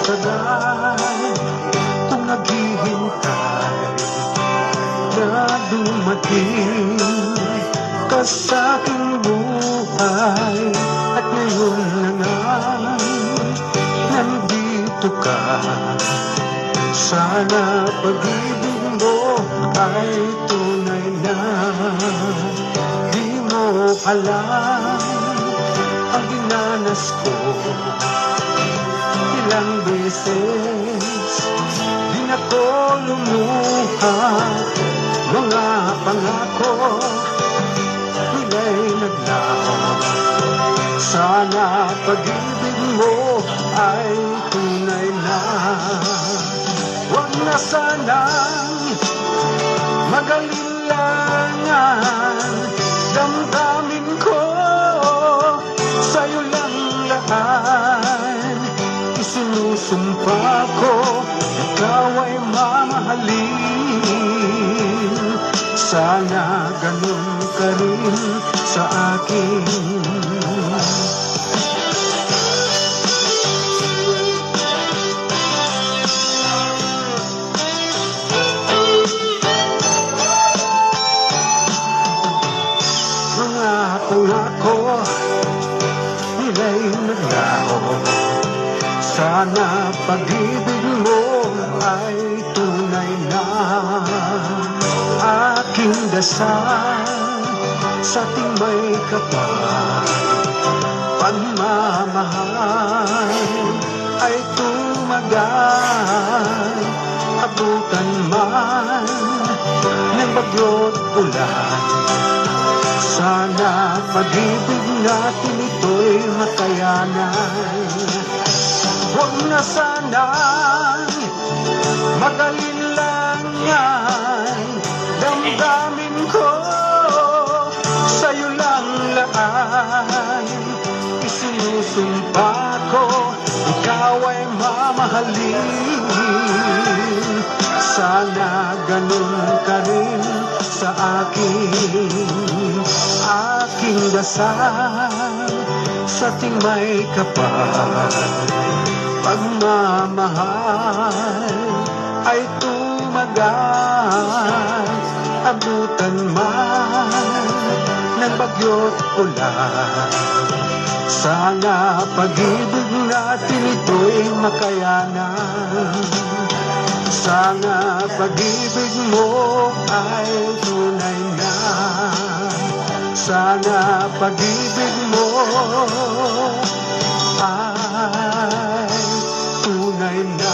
matagal kung naghihintay na dumating ka sa aking buhay. At ngayon na nga nandito ka. Sana pag-ibig mo ay tunay na. Di mo alam ang dinanas ko. Ilang beses din ako lumuha. Mga pangako nila'y naglaho. Sana pag-ibig mo ay tunay na. Huwag na sanang mag-alilangan. Damdamin ko sa'yo lang lahat. Isinusumpa ko ikaw ay mamahalin. Sana ganun ka rin sa akin. Mga pangako nila'y naglaho. Sana pag-ibig mo ay tunay na. Aking dasal sa ating may kapal, pagmamahal ay tumagal. Abutan man ng bagyo't ulan, sana pag-ibig natin ito'y makayanan. Huwag na sanang mag-alilangan. Damdamin ko sa'yo lang lahat. Isinusumpa ko ikaw ay mamahalin. Sana ganun ka rin sa akin. Aking dasal sa ating may kapal, pagmamahal ay tumagal. Abutan man ng bagyo't ulan, sana pag-ibig natin ito'y makayanan. Sana pag-ibig mo ay tunay na. Sana pag-ibig mo ay tunay na.